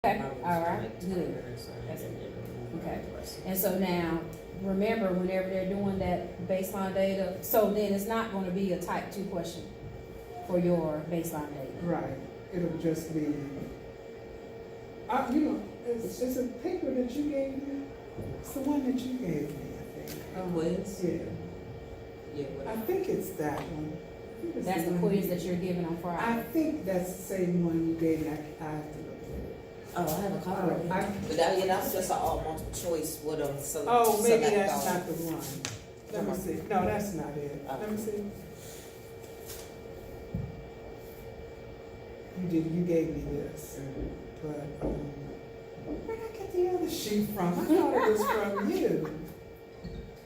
Okay, all right, good. That's okay. And so now, remember, whenever they're doing that baseline data, so then it's not gonna be a type 2 question for your baseline data. Right, it'll just be, it's a paper that you gave me, it's the one that you gave me, I think. Quiz? Yeah, Yeah, I what? think it's that one. I think it's That's the one quiz you- that you're giving on I Friday. think that's the same one you gave me, I have to look Oh, I have a copy of it. at it. But that, yeah, that's just an all multiple choice with them, so. Oh, maybe select that's all. not the one. Let me see, no, that's not it, let me see. You gave me this, but, where'd I get the other sheet from? I thought it was from you.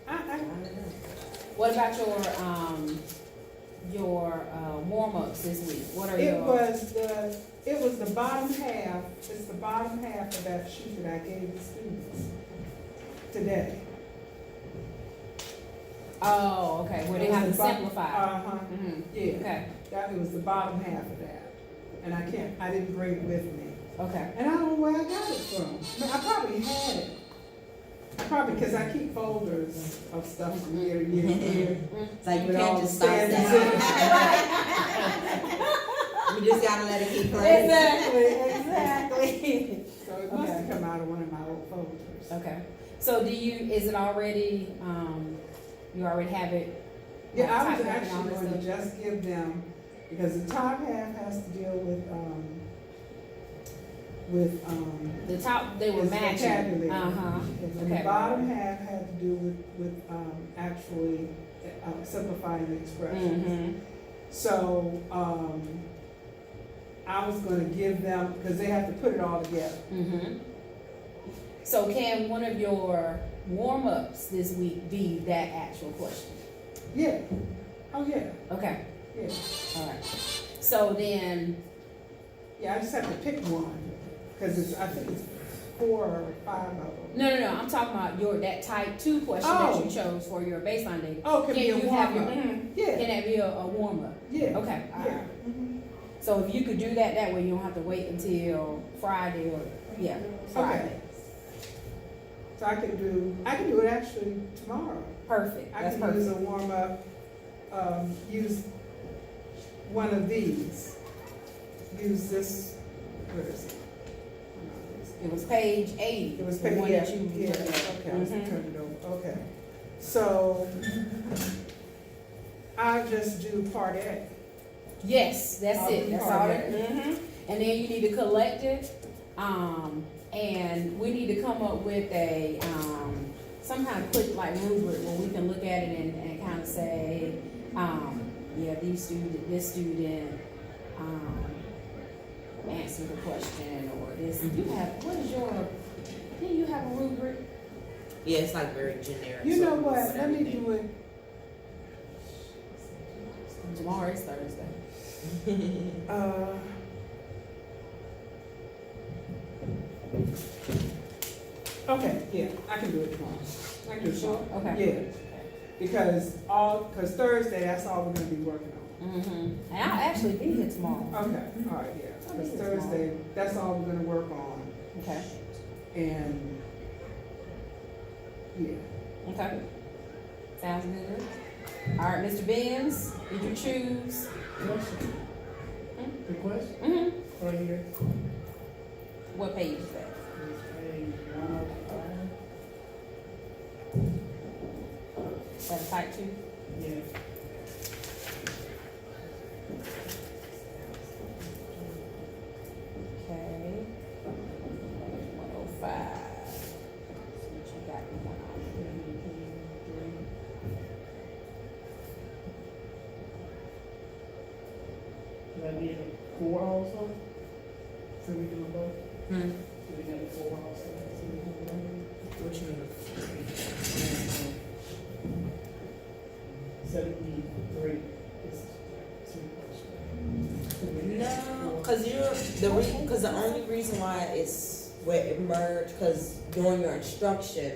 I don't know. What about your warm-ups this week? What are It your? was the bottom half, it's the bottom half of that sheet that I gave the students today. Oh, okay, where they It was have to the bo- simplify. Uh-huh, Mhm. yeah, Okay, it was the bottom half of that, and I didn't bring it with me. okay. And I don't know where I got it from, I probably had it. Because I keep folders of stuff from year to year to year. It's like you With all can't the just stop standards that. You just gotta let it keep playing. Exactly. So it must have Okay. come out of one of my old folders. Okay, so is it already, you already have it? Yeah, I was typed out and all actually this going to stuff? just give them, because the top half has to deal with, The top, they were It's matching. vocabulary. Uh-huh, and the okay. bottom half had to do with actually simplifying the expressions. Mm-hmm, So, I was gonna give them, because they have to put it all together. mm-hmm. So can one of your warm-ups this week be that actual question? Yeah, oh, yeah, Okay, yeah. all right. So then, Yeah, I just have to pick one, because I think it's 4 or 5 of them. no, I'm talking about that type 2 question that you chose for your baseline data. Oh, can be a you have your, warm-up. can Yeah, that be a warm-up? yeah. Okay, all Yeah. right. Mhm. So if you could do that way you don't have to wait until Friday or, yeah, Friday. So I can do it actually tomorrow. Perfect, I that's can use a perfect. warm-up, use one of these. Use this, where is it? It was page 80. It was the page, one yeah, that you yeah, looked at. okay, I Mhm. turned it over, okay. So, I just do part A. Yes, that's I'll it, do that's part all of it, it. mhm. And then you need to collect it, and we need to come up with a, some kind of quick like rubric where we can look at it and kind of say, yeah, this student, answered the question, or this, do you have a rubric? Yeah, it's like very generic. You so know what, it's let me everything. do it, Tomorrow is Thursday. uh. Okay, yeah, I can do it tomorrow. I can do it tomorrow. Okay. Yeah, because Thursday, that's all we're gonna be working on. Mm-hmm. And I'll actually be here tomorrow. Okay, all right, yeah, I'll be because here tomorrow. Thursday, that's all we're gonna work on, Okay, and, yeah. okay. Sounds good. All right, Mr. Benz, did you choose? The question Mm-hmm. right here What page is that? is page 105. That's type 2? Yeah. Okay. 105. See what you got going Do I need a 4 also? So we do both? Hmm. Do we get a 4 also? So we do both? What you mean? 73 is like 2 questions. No, cause the only reason why it's where it merged, cause during your instruction,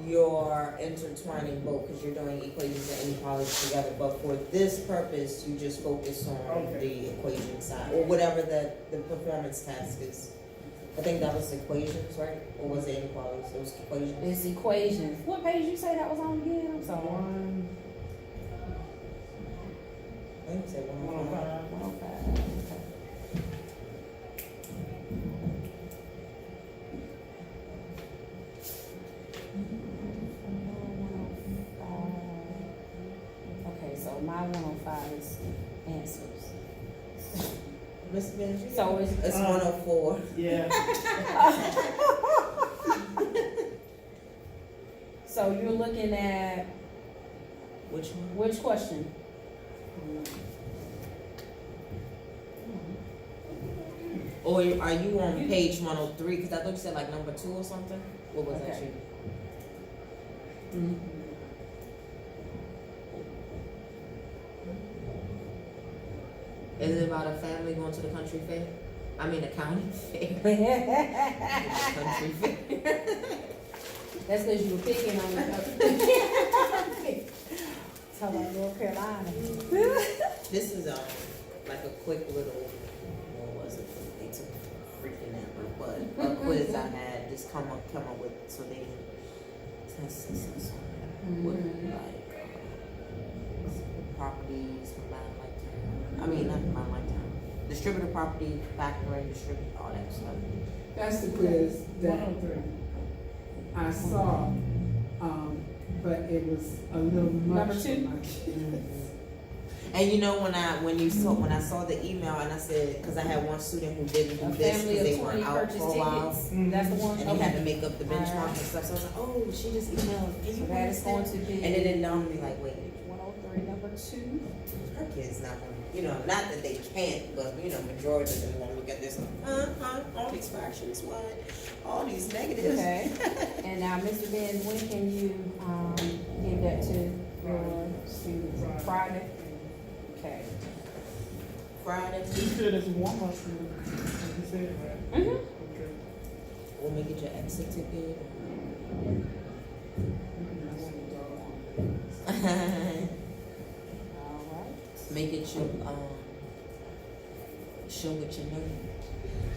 you're intertwining both, cause you're doing equations and inequalities together, but for this purpose, you just focus on Okay. the equation side, or whatever the performance task is. I think that was equations, right? Or was it inequalities? It was equations. It's equations. What page you say that was on again? I'm sorry. One, I think it said 105. 105. 105, okay. Okay, so my 105 is answers. Miss Benji? So it's, It's 104. Yeah. so you're looking at Which one? which question? Or are you on page 103? Because I thought you said like number 2 or something. What was that Okay. you? Is it about a family going to the country fair? I mean, the county fair. Country fair. That's because you were picking on the. Talk about North Carolina. This is like a quick little, what was it? They took freaking out, but a quiz I had just come up with so they can test this or something. With like properties from my lifetime. I mean, not my lifetime. Distributor property, factoring, distribute, all that stuff. That's the quiz that 103. I saw, but it was a little much Number for 2? my kids. And you know when I saw the email and I said, because I had one student who didn't do A this family because they of were 20 out purchase for a while. tickets. That's the one. And they had to make up the benchmark and stuff. So I was like, oh, she just emailed. Can So you that is going understand? to be. And then it dawned on me like, wait, 103, number 2. her kids not gonna, not that they can't, but majority of them gonna look at this like, all these fractions, what? All these negatives. Okay. And now, Mr. Ben, when can you, give that to your students? Friday? Okay. Friday, You said it's warm-up, you said it, right? Mm-hmm. Okay. we'll make it your exit ticket. All right. Make it your, show what you know.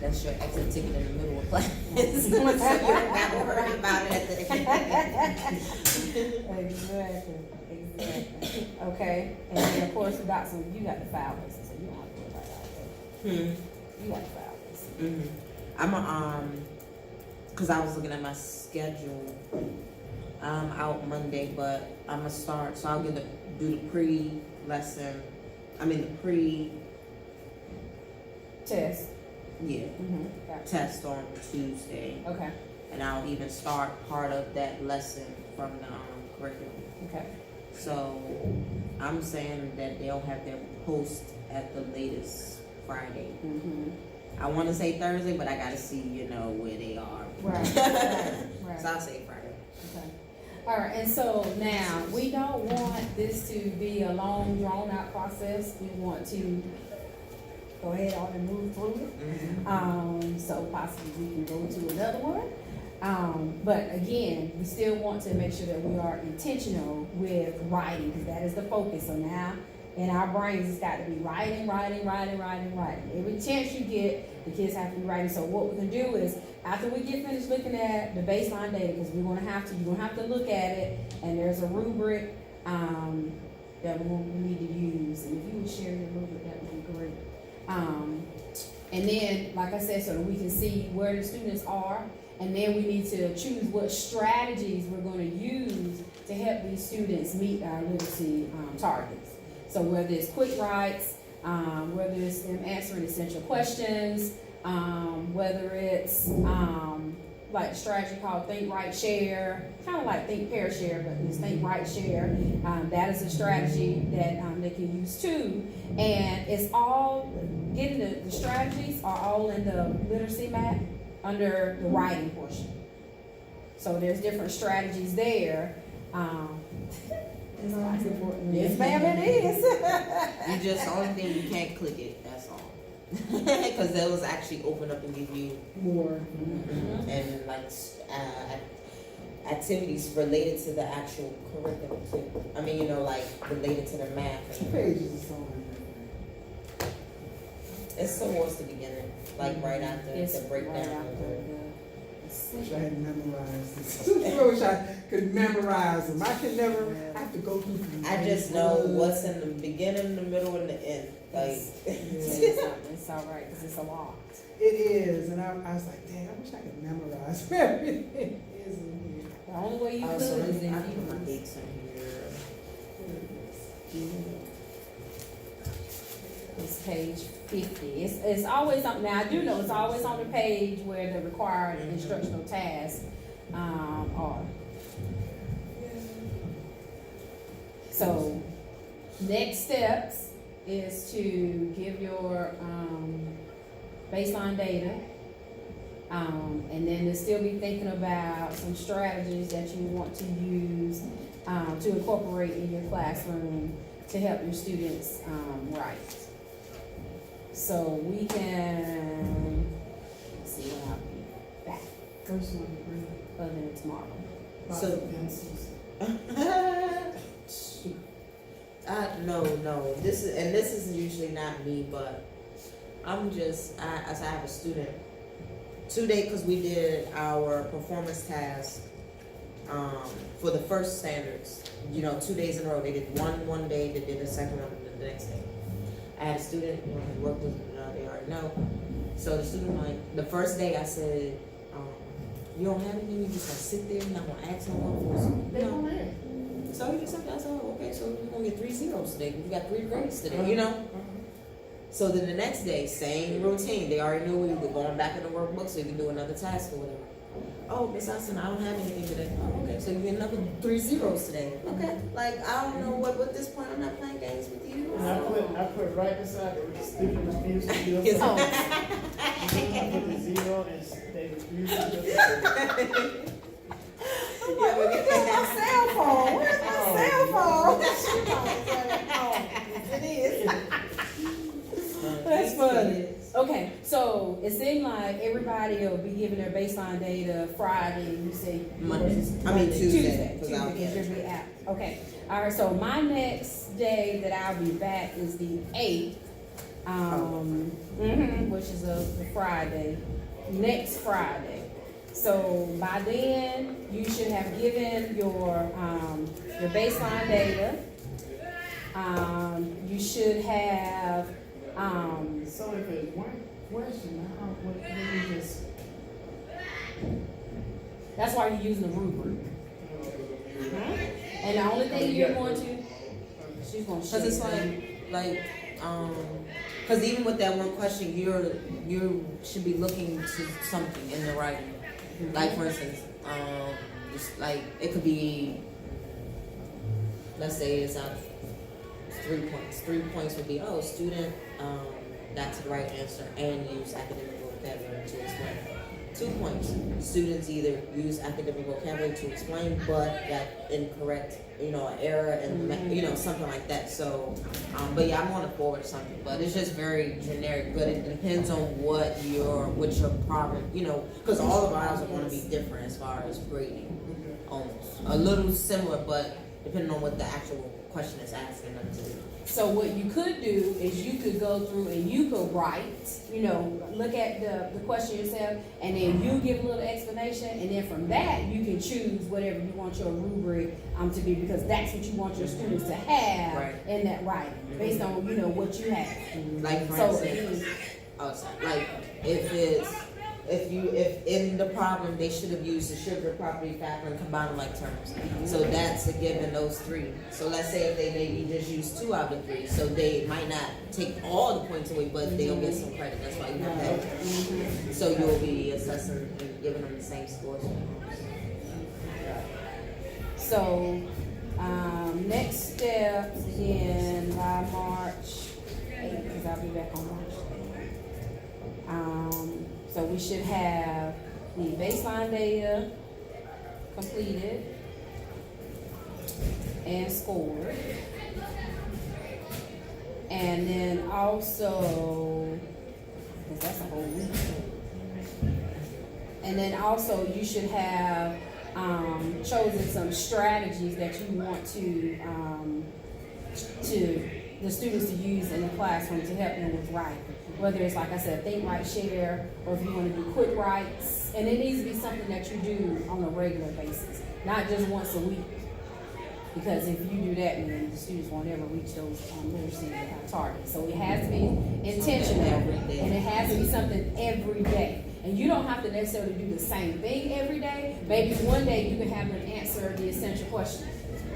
That's your exit ticket in the middle of class. So you don't gotta worry about it at the end. Exactly. Okay, and then of course you got the file list, so you don't have to worry about that. You got the file list. I'm cause I was looking at my schedule. I'm out Monday, but I'm gonna start, so I'll do the pre-lesson, Test. Gotcha. test on Tuesday. Okay, And I'll even start part of that lesson from the curriculum. okay. So I'm saying that they'll have their post at the latest Friday. I wanna say Thursday, but I gotta see, where they are. Right, So right. I'll say Friday. Okay. All right, and so now, we don't want this to be a long, drawn-out process. We want to go ahead on and move through it. So possibly we can go to another one. But again, we still want to make sure that we are intentional with writing, because that is the focus. So now, in our brains, it's got to be writing. Every chance you get, the kids have to be writing. So what we can do is, after we get finished looking at the baseline data, because you're gonna have to look at it, and there's a rubric, that we need to use. And if you would share your rubric, that would be great. And then, like I said, so that we can see where the students are, and then we need to choose what strategies we're gonna use to help these students meet our literacy targets. So whether it's quick writes, whether it's them answering essential questions, whether it's like a strategy called Think, Write, Share, kind of like Think, Pair, Share, but it's Think, Write, Share. That is a strategy that they can use too. And it's all, getting the strategies are all in the literacy map under the writing portion. So there's different strategies there. It's important. Yes, ma'am, it is. The only thing you can't click it, that's all. Because that was actually open up and give you More. and like activities related to the actual curriculum too. I mean, like related to the math. Pages or something. It's towards the beginning, like right after It's the breakdown. right after Wish the. I had memorized this. I wish I could memorize them. I can never, I have to go through. I just know what's in the beginning, the middle, and the end. Like, It's all right, cause it's a lot. It is, and I was like, dang, I wish I could memorize everything it is in here. The only way you oh, could so is if I put my you. dates in here. It's page 50. It's always on, now I do know it's always on the page where the required instructional tasks, are. So, next steps is to give your, baseline data. And then to still be thinking about some strategies that you want to use, to incorporate in your classroom to help your students, write. So we can, let's see when I'll be back, Personal degree. other than tomorrow. So- Pencils. No, this is usually not me, but I'm just, as I have a student, today, cause we did our performance task, for the first standards, 2 days in a row, they did one day, they did the second one the next day. I had a student, who worked with, they already know, so the student, like, the first day I said, you don't have anything, you just gonna sit there, you're not gonna ask no one for some, They don't have. So he just said, I said, oh, okay, so we're gonna get 3 zeros today, we got 3 grades today, So then the next day, same routine, they already knew we were going back in the workbook, so you can do another task or whatever. Oh, Miss Austin, I don't have anything today. Oh, okay, so you get another 3 zeros today. Okay, like, I don't know what, at this point, I'm not playing games with you. And I put right beside the student refused to do Yes. something. I put the zero and they refused to do something. I'm like, what is my cell phone? Where's my cell phone? It is. That's funny. Okay, so it seemed like everybody will be giving their baseline data Friday, you say? Tuesday, 'cause I'll be because you'll be out. Okay, all right, so my next day that I'll be back is the 8th, which is a Friday, next Friday. So by then, you should have given your baseline data. You should have, So if it's one question, how, what you just, that's why you're using the rubric. And the only thing you're going to, she's going to show Cause it's you. cause even with that one question, you should be looking to something in the writing. Like for instance, just like, it could be, let's say it's out of 3 points. 3 points would be, student, got to the right answer and use academic vocabulary to explain. 2 points, students either use academic vocabulary to explain, but got incorrect, an error and, something like that. So, but yeah, I'm on to forward something, but it's just very generic, but it depends on what your problem, cause all of ours are gonna be different as far as grading, almost. A little similar, but depending on what the actual question is asking them to do. So what you could do is you could go through and you could write, look at the question yourself, and then you give a little explanation, and then from that, you can choose whatever you want your rubric to be, because that's what you want your students to have Right. in that writing, based on, what you have. Like for So, instance, like if in the problem they should have used the sugar property factor and combined like terms. So that's a given, those 3. So let's say if they maybe just use 2 out of 3, so they might not take all the points away, but they'll get some credit. That's why you have that. So you'll be assessing and giving them the same scores. So, next steps again by March 8th, because I'll be back on March 8th. So we should have the baseline data completed and scored. And then also, because that's a whole week. And then also you should have chosen some strategies that you want to the students to use in the classroom to help them with writing. Whether it's, like I said, think, write, share, or if you wanna do quick writes, and it needs to be something that you do on a regular basis, not just once a week. Because if you do that, then the students won't ever reach those, literacy targets. So it has to be intentional, every day. and it has to be something every day. And you don't have to necessarily do the same thing every day. Maybe one day you can have them answer the essential question.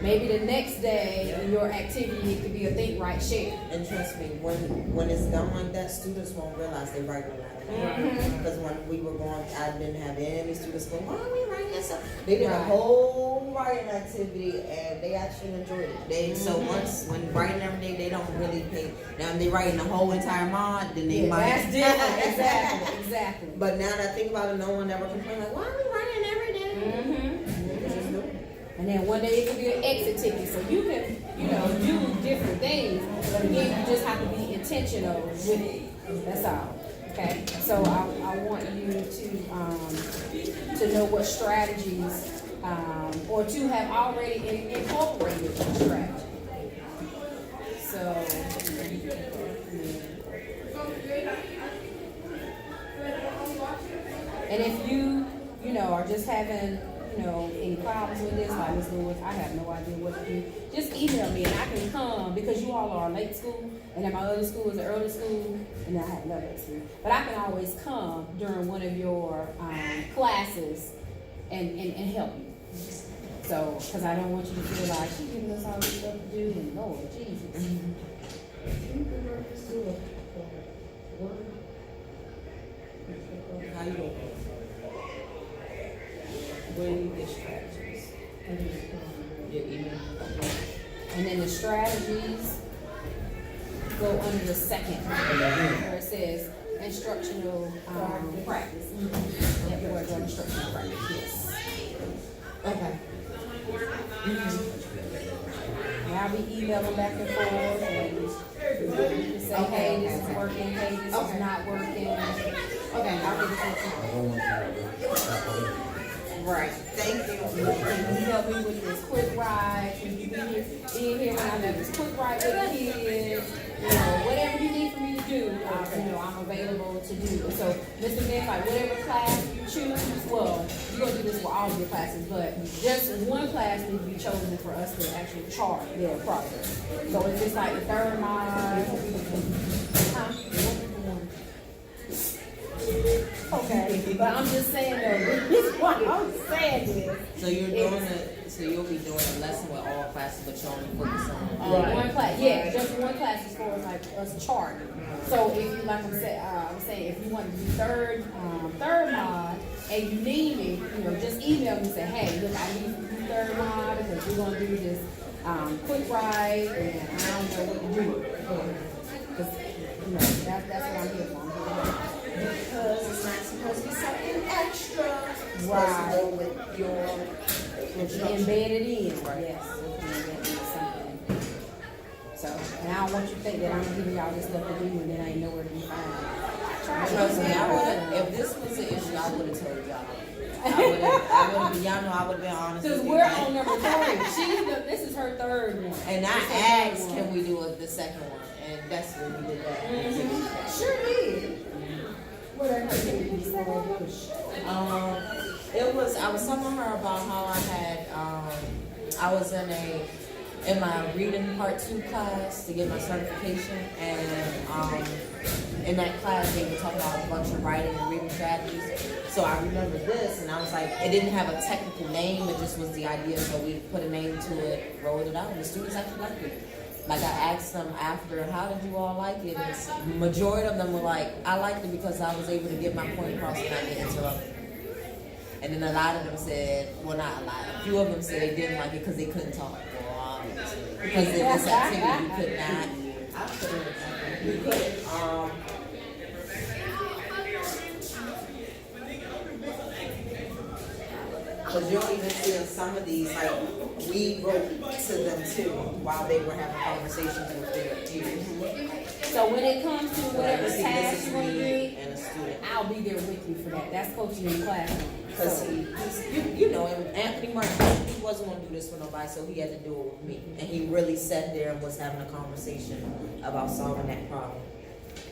Maybe the next day, your activity could be a think, write, share. And trust me, when it's done like that, students won't realize they write a lot. Because when we were going, I didn't have any students go, why are we writing this up? They did a Right. whole writing activity and they actually enjoyed it. So once, when writing every day, they don't really pay. Now, if they writing the whole entire mod, then they Yeah, might. that's different, exactly. But now that I think about it, no one ever complained, like, why are we writing every day? Mm-hmm. They just do it. And then one day it could be an exit ticket, so you can, do different things, but again, you just have to be intentional with it, that's all, okay? So I want you to know what strategies, or to have already incorporated the strategy. So. And if you are just having, any problems with this, like Ms. Lewis, I have no idea what to do, just email me and I can come, because you all are late school, and then my other school is an early school, and then I have another school. But I can always come during one of your, classes and help you. So, because I don't want you to feel like she's giving us all this stuff to do, and Lord Jesus. How you doing? Where do you get strategies? Your email. And then the strategies go under the second, where it says instructional, practice. Yep, the word go instructional practice, yes. Okay. And I'll be emailing back and forth, and you can say, hey, this is working, hey, this is not working. Okay, I'll get it to you. Right. Thank you. Can you help me with this quick ride? Can you be here when I do this quick ride with the kids? Whatever you need for me to do, I'm available to do it. So, Mr. Nick, like whatever class you choose, well, you're gonna do this for all of your classes, but just one class needs to be chosen for us to actually chart their progress. So it's just like the third mod. Huh? Okay, but I'm just saying though, this is what I'm saying is. So you'll be doing a lesson with all classes, but you only focus on. One class, yeah, just one class as far as like us charting. So if you, like I'm saying, if you want to do third mod, and you need me, just email me and say, hey, look, I need you to do third mod, because we're gonna do this, quick ride, and I don't know what to do. Because, that's what I'm here for. Because it's not supposed to be something extra. It's Right. supposed to go with your instruction. Embedded in, yes, embedded in something. So, and I don't want you to think that I'm giving y'all this stuff to do and then I ain't nowhere to be found. Trust me, if this was an issue, I would have told y'all. Y'all know I would have been honest Because with you. we're on number 3. This is her third one. And I This is her asked, third can one. we do the second one? And that's when we did that. Sure did. Whatever. I was telling her about how I had, I was in my reading part 2 class to get my certification, and in that class they were talking about a bunch of writing and reading strategies. So I remembered this, and I was like, it didn't have a technical name, it just was the idea, so we put a name to it, rolled it out, and the students actually liked it. Like I asked them after, how did you all like it? And the majority of them were like, I liked it because I was able to get my point across and not get interrupted. And then a lot of them said, well, not a lot, a few of them said they didn't like it because they couldn't talk. Well, obviously, because in this activity you could not. You couldn't. Because you'll even see in some of these, like, we wrote to them too while they were having conversations with their peers. So when it comes to whatever Like, see, task this you is want to me do, and a student. I'll be there with you for that. That's coaching in the classroom. Because you know, and Anthony Martin, he wasn't going to do this for nobody, so he had to do it with me. And he really sat there and was having a conversation about solving that problem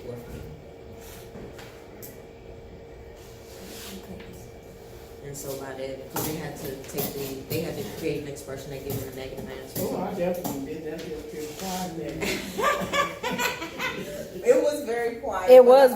with me. And so by then, because they had to create an expression that gives them a negative answer. Oh, I definitely did that, feel quiet there. It was very quiet. It but was the very